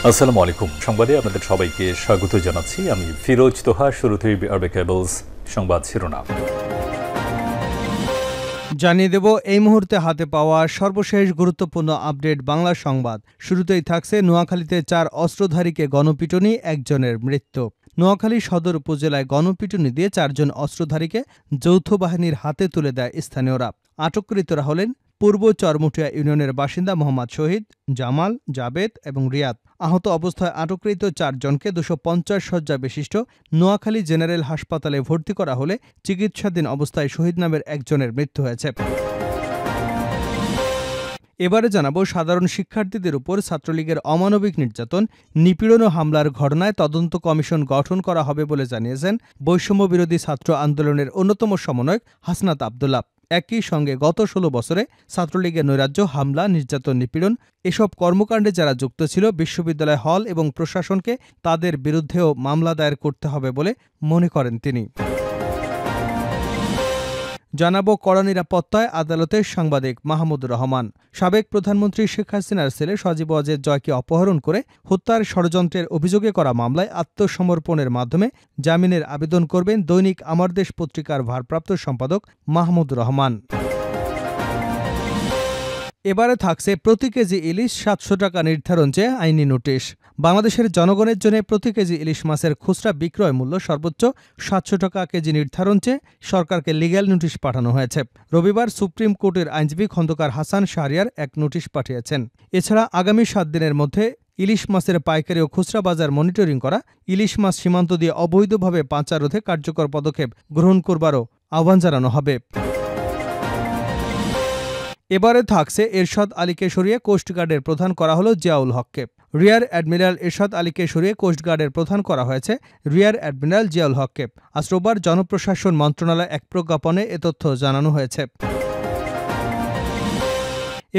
আসসালামু আলাইকুম। সংবাদে আপনাদের সবাইকে স্বাগত জানাচ্ছি। আমি ফিরোজ তোহা। শুরুতেই আরবে কেবলস সংবাদ শিরোনাম জানিয়ে দেব এই মুহূর্তে হাতে পাওয়া সর্বশেষ গুরুত্বপূর্ণ আপডেট বাংলা সংবাদ। শুরুতেই থাকছে নোয়াখালীতে 4 অস্ত্রধারীকে গণপিটুনি, একজনের মৃত্যু। নোয়াখালী সদর উপজেলায় গণপিটুনি দিয়ে 4 জন অস্ত্রধারীকে যৌথ বাহিনীর হাতে তুলে দেয় স্থানীয়রা। আটককৃতরা হলেন পূর্ব চরমুটিয়া ইউনিয়নের বাসিন্দা মোহাম্মদ শহীদ, জামাল, জাবেদ এবং রিয়াদ। আহত অবস্থায় আটককৃত 4 জনকে 250 শয্যা বিশিষ্ট নোয়াখালী জেনারেল হাসপাতালে ভর্তি করা হলে চিকিৎসাধীন অবস্থায় শহীদ নামের একজনের মৃত্যু হয়েছে। এবারে জানাবো সাধারণ শিক্ষার্থীদের উপর ছাত্রলীগের অমানবিক নির্যাতন, নিপীড়ন ও হামলার ঘটনায় তদন্ত কমিশন গঠন করা হবে বলে জানিয়েছেন বৈষম্য বিরোধী ছাত্র আন্দোলনের অন্যতম সমন্বয়ক হাসনাত আব্দুল্লাহ। একই সঙ্গে গত 16 বছরে ছাত্রলীগের নৈরাজ্য, হামলা, নির্যাতন, নিপীড়ন এসব কর্মকাণ্ডে যারা যুক্ত ছিল বিশ্ববিদ্যালয় হল এবং প্রশাসনকে তাদের বিরুদ্ধেও মামলা দায়ের করতে হবে বলে মনে করেন তিনি। জানাবো কড়া নিরাপত্তায় আদালতের সাংবাদিক মাহমুদুর রহমান। সাবেক প্রধানমন্ত্রী শেখ হাসিনার ছেলে সজীব ওয়াজেদ জয়কে অপহরণ করে হত্যার ষড়যন্ত্রের অভিযোগে করা মামলায় আত্মসমর্পণের মাধ্যমে জামিনের আবেদন করবেন দৈনিক আমার দেশ পত্রিকার ভারপ্রাপ্ত সম্পাদক মাহমুদুর রহমান। এবারে থাকছে প্রতি কেজি ইলিশ 700 টাকা নির্ধারণ চেয়ে আইনি নোটিশ। বাংলাদেশের জনগণের জন্য প্রতি কেজি ইলিশ মাছের খুচরা বিক্রয় মূল্য সর্বোচ্চ 700 টাকা কেজি নির্ধারণ চেয়ে সরকারকে লিগ্যাল নোটিশ পাঠানো হয়েছে। রবিবার সুপ্রিম কোর্টের আইনজীবী খন্দকার হাসান শাহরিয়ার এক নোটিশ পাঠিয়েছেন। এছাড়া আগামী 7 দিনের মধ্যে ইলিশ মাছের পাইকারি ও খুচরা বাজার মনিটরিং করা, ইলিশ মাছ সীমান্ত দিয়ে অবৈধভাবে পাচার রোধে কার্যকর পদক্ষেপ গ্রহণ করবারও আহ্বান জানানো হবে। এবারে থাকছে এরশাদ আলীকে সরিয়ে কোস্টগার্ডের প্রধান করা হলো জিয়াউল হককে। রিয়ার অ্যাডমিরাল এরশাদ আলীকে সরিয়ে কোস্টগার্ডের প্রধান করা হয়েছে রিয়ার অ্যাডমিরাল জিয়াউল হককে। আজ রোববার জনপ্রশাসন মন্ত্রণালয় এক প্রজ্ঞাপনে এ তথ্য জানানো হয়েছে।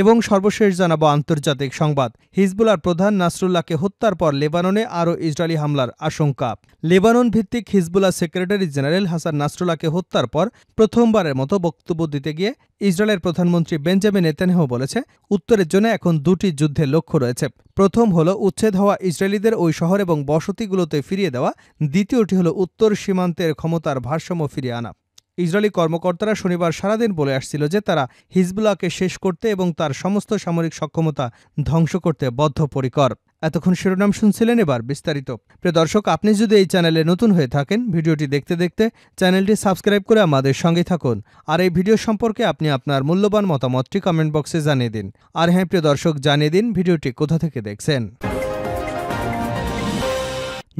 এবং সর্বশেষ জানাবো আন্তর্জাতিক সংবাদ। হিজবুল্লাহর প্রধান নাসরুল্লাহকে হত্যার পর লেবাননে আরও ইসরায়েলি হামলার আশঙ্কা। লেবানন ভিত্তিক হিজবুল্লাহ সেক্রেটারি জেনারেল হাসান নাসরুল্লাহকে হত্যার পর প্রথমবারের মতো বক্তব্য দিতে গিয়ে ইসরায়েলের প্রধানমন্ত্রী বেঞ্জামিন নেতানিয়াহু বলেছে, উত্তরের জন্য এখন 2টি যুদ্ধের লক্ষ্য রয়েছে। প্রথম হলো উচ্ছেদ হওয়া ইসরায়েলিদের ওই শহর এবং বসতিগুলোতে ফিরিয়ে দেওয়া, দ্বিতীয়টি হলো উত্তর সীমান্তের ক্ষমতার ভারসাম্য ফিরিয়ে আনা। ইসরায়েলি কর্মকর্তারা শনিবার সারাদিন বলে আসছিল যে তারা হিজবুল্লাহকে শেষ করতে এবং তার সমস্ত সামরিক সক্ষমতা ধ্বংস করতে বদ্ধপরিকর। এতক্ষণ শিরোনাম শুনছিলেন, এবার বিস্তারিত। প্রিয় দর্শক, আপনি যদি এই চ্যানেলে নতুন হয়ে থাকেন, ভিডিওটি দেখতে দেখতে চ্যানেলটি সাবস্ক্রাইব করে আমাদের সঙ্গে থাকুন। আর এই ভিডিও সম্পর্কে আপনি আপনার মূল্যবান মতামতটি কমেন্ট বক্সে জানিয়ে দিন। আর হ্যাঁ প্রিয় দর্শক, জানিয়ে দিন ভিডিওটি কোথা থেকে দেখছেন।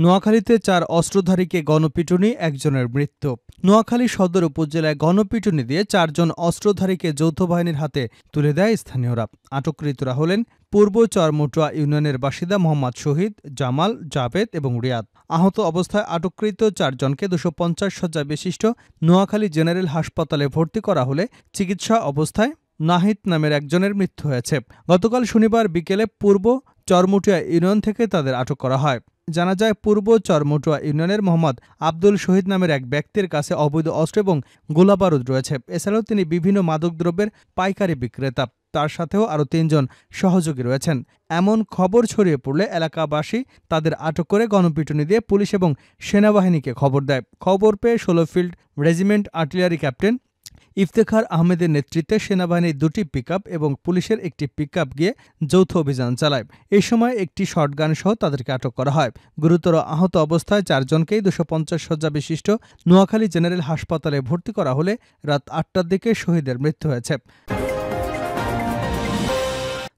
নোয়াখালীতে 4 অস্ত্রধারীকে গণপিটুনি, একজনের মৃত্যু। নোয়াখালী সদর উপজেলায় গণপিটুনি দিয়ে 4 জন অস্ত্রধারীকে যৌথ বাহিনীর হাতে তুলে দেয় স্থানীয়রা। আটককৃতরা হলেন পূর্ব চরমুটিয়া ইউনিয়নের বাসিন্দা মোহাম্মদ শহীদ, জামাল, জাবেদ এবং রিয়াদ। আহত অবস্থায় আটককৃত 4 জনকে 250 শয্যা বিশিষ্ট নোয়াখালী জেনারেল হাসপাতালে ভর্তি করা হলে চিকিৎসা অবস্থায় নাহিদ নামের একজনের মৃত্যু হয়েছে। গতকাল শনিবার বিকেলে পূর্ব চরমুটিয়া ইউনিয়ন থেকে তাদের আটক করা হয়। জানা যায়, পূর্ব চরমুটিয়া ইউনিয়নের মোহাম্মদ আব্দুল শহীদ নামের এক ব্যক্তির কাছে অবৈধ অস্ত্র এবং গোলাবারুদ রয়েছে। এছাড়াও তিনি বিভিন্ন মাদকদ্রব্যের পাইকারি বিক্রেতা। তার সাথেও আরও 3 জন সহযোগী রয়েছেন। এমন খবর ছড়িয়ে পড়লে এলাকাবাসী তাদের আটক করে গণপিটুনি দিয়ে পুলিশ এবং সেনাবাহিনীকে খবর দেয়। খবর পেয়ে 16 field regiment artillery captain Iftekhar আহমেদের নেতৃত্বে সেনাবাহিনীর 2টি পিকআপ এবং পুলিশের একটি পিকআপ গিয়ে যৌথ অভিযান চালায়। এই সময় একটি শটগান সহ তাদেরকে আটক করা হয়। গুরুতর আহত অবস্থায় 4 জনকেই 250 শয্যা বিশিষ্ট নোয়াখালী জেনারেল হাসপাতালে ভর্তি করা হলে রাত 8টার দিকে শহীদের মৃত্যু হয়েছে।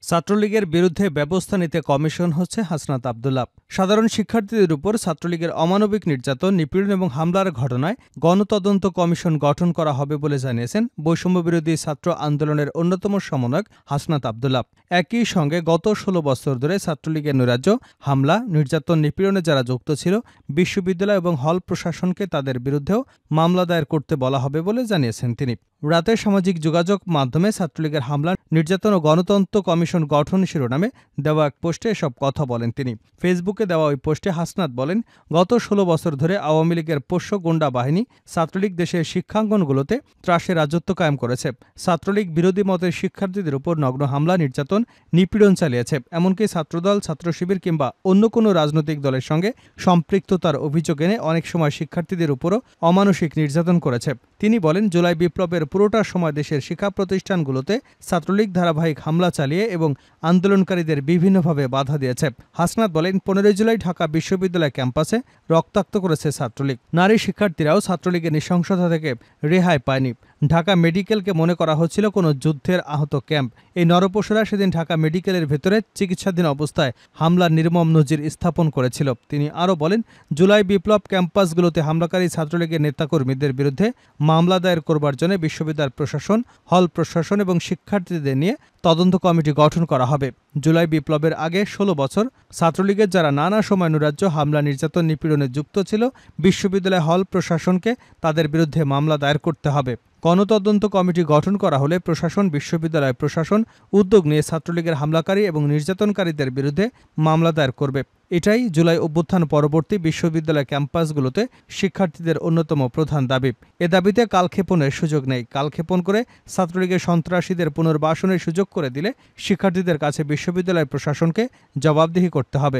ছাত্রলীগের বিরুদ্ধে ব্যবস্থা নিতে কমিশন হচ্ছে হাসনাত আব্দুল্লাহ। সাধারণ শিক্ষার্থীদের উপর ছাত্রলীগের অমানবিক নির্যাতন, নিপীড়ন এবং হামলার ঘটনায় গণতদন্ত কমিশন গঠন করা হবে বলে জানিয়েছেন বৈষম্য বিরোধী ছাত্র আন্দোলনের অন্যতম সমন্বয়ক হাসনাত আব্দুল্লাহ। একই সঙ্গে গত 16 বছর ধরে ছাত্রলীগের নৈরাজ্য, হামলা, নির্যাতন, নিপীড়নে যারা যুক্ত ছিল বিশ্ববিদ্যালয় এবং হল প্রশাসনকে তাদের বিরুদ্ধেও মামলা দায়ের করতে বলা হবে বলে জানিয়েছেন তিনি। রাতে সামাজিক যোগাযোগ মাধ্যমে ছাত্রলীগের হামলা, নির্যাতন ও গণতন্ত্র কমিশন কমিশন গঠন শিরোনামে দেওয়া এক পোস্টে এসব কথা বলেন তিনি। ফেসবুকে দেওয়া ওই পোস্টে হাসনাত বলেন, গত ১৬ বছর ধরে আওয়ামী লীগের পোষ্য গুন্ডা বাহিনী ছাত্রলীগ দেশের শিক্ষাঙ্গনগুলোতে ত্রাসের রাজত্ব কায়েম করেছে। ছাত্রলীগ বিরোধী মতের শিক্ষার্থীদের উপর নগ্ন হামলা, নির্যাতন, নিপীড়ন চালিয়েছে। এমনকি ছাত্রদল, ছাত্র শিবির কিংবা অন্য কোনো রাজনৈতিক দলের সঙ্গে সম্পৃক্ততার অভিযোগ এনে অনেক সময় শিক্ষার্থীদের উপরও অমানসিক নির্যাতন করেছে। তিনি বলেন, জুলাই বিপ্লবের পুরোটা সময় দেশের শিক্ষা প্রতিষ্ঠানগুলোতে ছাত্রলীগ ধারাবাহিক হামলা চালিয়ে এবং আন্দোলনকারীদের বিভিন্নভাবে বাধা দিয়েছে। হাসনাত বলেন, ১৫ জুলাই ঢাকা বিশ্ববিদ্যালয় ক্যাম্পাসে রক্তাক্ত করেছে ছাত্রলীগ। নারী শিক্ষার্থীরাও ছাত্রলীগের নৃশংসতা থেকে রেহাই পায়নি। ঢাকা মেডিকেলকে মনে করা হচ্ছিল কোনো যুদ্ধের আহত ক্যাম্প। এই নরপশুরা সেদিন ঢাকা মেডিকেলের ভেতরে চিকিৎসাধীন অবস্থায় হামলার নির্মম নজির স্থাপন করেছিল। তিনি আরও বলেন, জুলাই বিপ্লব ক্যাম্পাসগুলোতে হামলাকারী ছাত্রলীগের নেতাকর্মীদের বিরুদ্ধে মামলা দায়ের করবার জন্য বিশ্ববিদ্যালয় প্রশাসন, হল প্রশাসন এবং শিক্ষার্থীদের নিয়ে তদন্ত কমিটি গঠন করা হবে। জুলাই বিপ্লবের আগে ১৬ বছর ছাত্রলীগের যারা নানা সময় নৈরাজ্য, হামলা, নির্যাতন, নিপীড়নে যুক্ত ছিল, বিশ্ববিদ্যালয় হল প্রশাসনকে তাদের বিরুদ্ধে মামলা দায়ের করতে হবে। গণতদন্ত কমিটি গঠন করা হলে প্রশাসন, বিশ্ববিদ্যালয় প্রশাসন উদ্যোগ নিয়ে ছাত্রলীগের হামলাকারী এবং নির্যাতনকারীদের বিরুদ্ধে মামলা দায়ের করবে। এটাই জুলাই অভ্যুত্থান পরবর্তী বিশ্ববিদ্যালয় ক্যাম্পাসগুলোতে শিক্ষার্থীদের অন্যতম প্রধান দাবি। এ দাবিতে কালক্ষেপণের সুযোগ নেই। কালক্ষেপণ করে ছাত্রলীগের সন্ত্রাসীদের পুনর্বাসনের সুযোগ করে দিলে শিক্ষার্থীদের কাছে বিশ্ববিদ্যালয় প্রশাসনকে জবাবদিহি করতে হবে।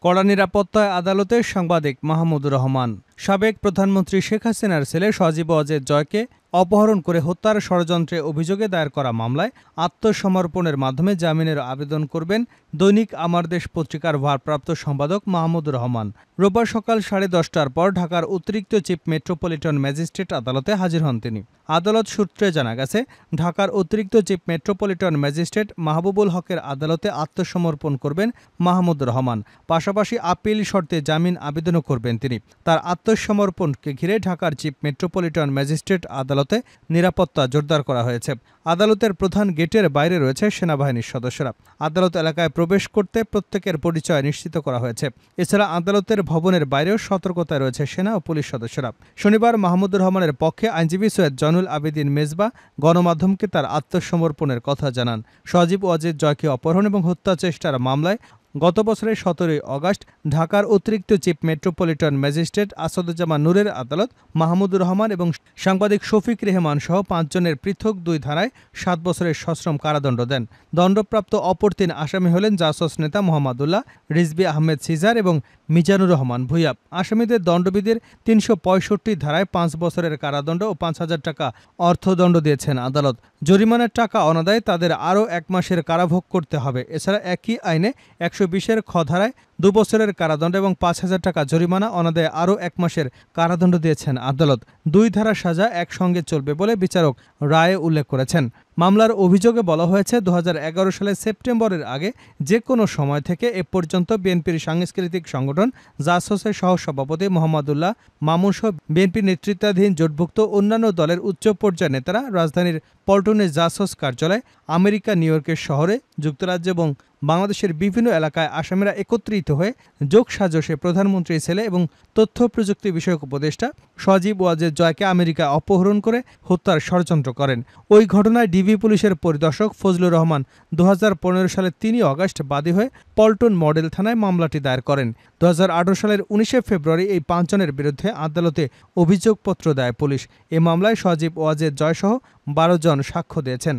কড়া নিরাপত্তায় আদালতে সাংবাদিক মাহমুদুর রহমান। সাবেক প্রধানমন্ত্রী শেখ হাসিনার ছেলে সজীব ওয়াজেদ জয়কে অপহরণ করে হত্যার ষড়যন্ত্রে অভিযোগে দায়ের করা মামলায় আত্মসমর্পণের মাধ্যমে জামিনের আবেদন করবেন দৈনিক আমার দেশ পত্রিকার ভারপ্রাপ্ত সম্পাদক মাহমুদুর রহমান। রোববার সকাল 10:30টার পর ঢাকার অতিরিক্ত চিফ মেট্রোপলিটন ম্যাজিস্ট্রেট আদালতে হাজির হন তিনি। আদালত সূত্রে জানা গেছে, ঢাকার অতিরিক্ত চিফ মেট্রোপলিটন ম্যাজিস্ট্রেট মাহবুবুল হকের আদালতে আত্মসমর্পণ করবেন মাহমুদুর রহমান। পাশাপাশি আপিল শর্তে জামিন আবেদনও করবেন তিনি। তার আত্মসমর্পণকে ঘিরে ঢাকার চিফ মেট্রোপলিটন ম্যাজিস্ট্রেট আদালতে নিরাপত্তা জোরদার করা হয়েছে। আদালতের প্রধান গেটের বাইরে রয়েছে সেনাবাহিনীর সদস্যরা। আদালত এলাকায় প্রবেশ করতে প্রত্যেকের পরিচয় নিশ্চিত করা হয়েছে। এছাড়া আদালতের ভবনের বাইরেও সতর্কতায় রয়েছে সেনা ও পুলিশ সদস্যরা। শনিবার মাহমুদুর রহমানের পক্ষে আইনজীবী সৈয়দ জয়নুল আবেদিন মেজবা গণমাধ্যমকে তার আত্মসমর্পণের কথা জানান। সজীব ওয়াজেদ জয়কে অপহরণ এবং হত্যা চেষ্টার মামলায় গত বছরের 17 আগস্ট ঢাকার অতিরিক্ত চিফ মেট্রোপলিটন ম্যাজিস্ট্রেট আসাদুজ্জামান নূরের আদালত মাহমুদুর রহমান এবং সাংবাদিক শফিক রেহমান সহ 5 জনের পৃথক 2 ধারায় 7 বছরের সশ্রম কারাদণ্ড দেন। দণ্ডপ্রাপ্ত অপর 3 আসামি হলেন জাসস নেতা মোহাম্মদুল্লাহ, রিজভী আহমেদ সিজার এবং মিজানুর রহমান ভূঁইয়া। আসামিদের দণ্ডবিধির 365 ধারায় 5 বছরের কারাদণ্ড ও 5,000 টাকা অর্থদণ্ড দিয়েছেন আদালত। জরিমানার টাকা অনাদায়ে তাদের আরও 1 মাসের কারাভোগ করতে হবে। এছাড়া একই আইনে 120-এর খ ধারায় 2 বছরের কারাদণ্ড এবং 5,000 টাকা জরিমানা অনাদায়ে আরও 1 মাসের কারাদণ্ড দিয়েছেন আদালত। 2 ধারা সাজা একসঙ্গে চলবে বলে বিচারক রায়ে উল্লেখ করেছেন। মামলার অভিযোগে বলা হয়েছে, 2011 সালের সেপ্টেম্বরের আগে যে কোনো সময় থেকে এ পর্যন্ত বিএনপির সাংস্কৃতিক সংগঠন জাসসের সহসভাপতি মোহাম্মদুল্লাহ মামুন সহ বিএনপি নেতৃত্বাধীন জোটভুক্ত অন্যান্য দলের উচ্চ পর্যায়ের নেতারা রাজধানীর পল্টনের জাসস কার্যালয়, আমেরিকা নিউ ইয়র্কের শহরে, যুক্তরাজ্য এবং বাংলাদেশের বিভিন্ন এলাকায় আসামিরা একত্রিত হয়ে যোগসাজশে প্রধানমন্ত্রীর ছেলে এবং তথ্য প্রযুক্তি বিষয়ক উপদেষ্টা সজীব ওয়াজেদ জয়কে আমেরিকায় অপহরণ করে হত্যার ষড়যন্ত্র করেন। ওই ঘটনায় ডিবি পুলিশের পরিদর্শক ফজলুর রহমান 2015 সালের 3 আগস্ট বাদী হয়ে পল্টন মডেল থানায় মামলাটি দায়ের করেন। 2018 সালের 19 ফেব্রুয়ারি এই 5 জনের বিরুদ্ধে আদালতে অভিযোগপত্র দেয় পুলিশ। এ মামলায় সজীব ওয়াজেদ জয়সহ 12 জন সাক্ষ্য দিয়েছেন।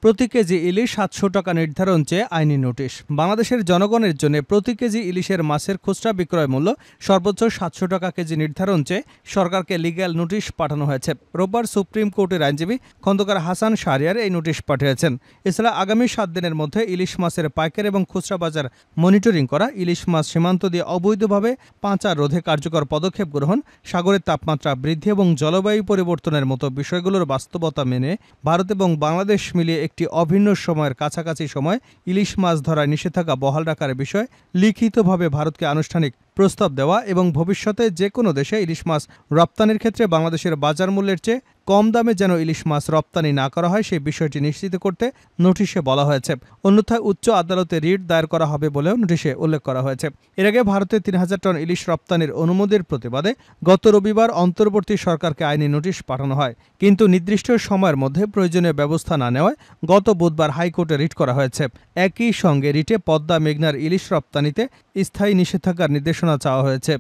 প্রতি কেজি ইলিশ 700 টাকা নির্ধারণ চেয়ে আইনি নোটিশ। বাংলাদেশের জনগণের জন্য প্রতি কেজি ইলিশের মাছের খুচরা বিক্রয় মূল্য সর্বোচ্চ 700 টাকা কেজি নির্ধারণ চেয়ে সরকারকে লিগ্যাল নোটিশ পাঠানো হয়েছে। রোববার সুপ্রিম কোর্টের আইনজীবী খন্দকার হাসান শাহরিয়ার এই নোটিশ পাঠিয়েছেন। এছাড়া আগামী 7 দিনের মধ্যে ইলিশ মাছের পাইকারি এবং খুচরা বাজার মনিটরিং করা, ইলিশ মাছ সীমান্ত দিয়ে অবৈধভাবে পাচার রোধে কার্যকর পদক্ষেপ গ্রহণ, সাগরের তাপমাত্রা বৃদ্ধি এবং জলবায়ু পরিবর্তনের মতো বিষয়গুলোর বাস্তবতা মেনে ভারত এবং বাংলাদেশ মিলিয়ে একটি অভিন্ন সময়ের কাছাকাছি সময় ইলিশ মাছ ধরার নিষেধাজ্ঞা বহাল রাখার বিষয়ে লিখিতভাবে ভারতকে আনুষ্ঠানিক প্রস্তাব দেওয়া এবং ভবিষ্যতে যে কোনো দেশে ইলিশ মাছ রপ্তানির ক্ষেত্রে বাংলাদেশের বাজার মূল্যের চেয়ে কম দামে যেন ইলিশ মাছ রপ্তানি না করা হয় সেই বিষয়টি নিশ্চিত করতে নোটিশে বলা হয়েছে। অন্যথায় উচ্চ আদালতে রিট দায়ের করা হবে বলেও নোটিশে উল্লেখ করা হয়েছে। এর আগে ভারতে ৩,০০০ টন ইলিশ রপ্তানির অনুমতির প্রতিবাদে গত রবিবার অন্তর্বর্তী সরকারকে আইনি নোটিশ পাঠানো হয়, কিন্তু নির্দিষ্ট সময়ের মধ্যে প্রয়োজনীয় ব্যবস্থা না নেওয়ায় গত বুধবার হাইকোর্টে রিট করা হয়েছে। একই সঙ্গে রিটে পদ্মা মেঘনার ইলিশ রপ্তানিতে স্থায়ী নিষেধাজ্ঞার নির্দেশনা চাওয়া হয়েছে।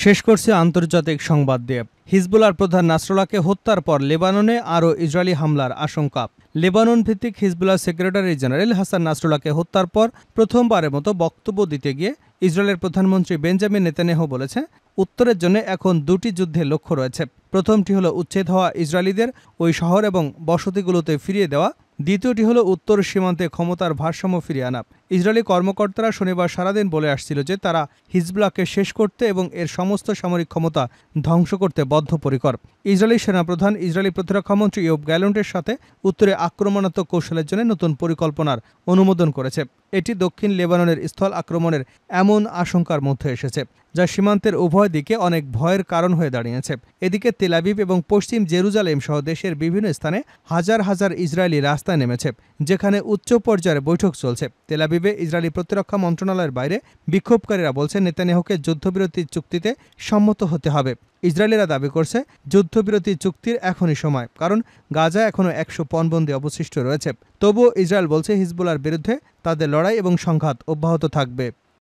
শেষ করছে আন্তর্জাতিক সংবাদ দিয়ে। হিজবুল্লাহর প্রধান নাসরুল্লাহকে হত্যার পর লেবাননে আরও ইসরায়েলি হামলার আশঙ্কা। লেবানন ভিত্তিক হিজবুল্লাহ সেক্রেটারি জেনারেল হাসান নাসরুল্লাহকে হত্যার পর প্রথমবারের মতো বক্তব্য দিতে গিয়ে ইসরায়েলের প্রধানমন্ত্রী বেঞ্জামিন নেতানিয়াহু বলেছে, উত্তরের জন্য এখন দুটি যুদ্ধের লক্ষ্য রয়েছে। প্রথমটি হলো উচ্ছেদ হওয়া ইসরায়েলিদের ওই শহর এবং বসতিগুলোতে ফিরিয়ে দেওয়া, দ্বিতীয়টি হলো উত্তর সীমান্তে ক্ষমতার ভারসাম্য ফিরিয়ে আনা। ইসরায়েলি কর্মকর্তারা শনিবার সারাদিন বলে আসছিল যে তারা হিজবুল্লাহকে শেষ করতে এবং এর সমস্ত সামরিক ক্ষমতা ধ্বংস করতে বদ্ধপরিকর। ইসরায়েলি সেনাপ্রধান ইসরায়েলি প্রতিরক্ষামন্ত্রী ইয়োব গ্যালন্টের সাথে উত্তরে আক্রমণাত্মক কৌশলের জন্য নতুন পরিকল্পনার অনুমোদন করেছে। এটি দক্ষিণ লেবাননের স্থল আক্রমণের এমন আশঙ্কার মধ্যে এসেছে যা সীমান্তের উভয় দিকে অনেক ভয়ের কারণ হয়ে দাঁড়িয়েছে। এদিকে তেল আবিব এবং পশ্চিম জেরুজালেম সহ দেশের বিভিন্ন স্থানে হাজার হাজার ইসরায়েলি রাস্তায় নেমেছে, যেখানে উচ্চ পর্যায়ের বৈঠক চলছে। তেল আবিবে ইসরায়েলি প্রতিরক্ষা মন্ত্রণালয়ের বাইরে বিক্ষোভকারীরা বলছেন নেতানিয়াহুকে যুদ্ধবিরতি চুক্তিতে সম্মত হতে হবে। ইসরায়েলিরা দাবি করছে যুদ্ধবিরতি চুক্তির এখনই সময়, কারণ গাজায় এখনও ১০০ পণবন্দী অবশিষ্ট রয়েছে। তবুও ইসরায়েল বলছে হিজবুল্লাহর বিরুদ্ধে তাদের লড়াই এবং সংঘাত অব্যাহত থাকবে।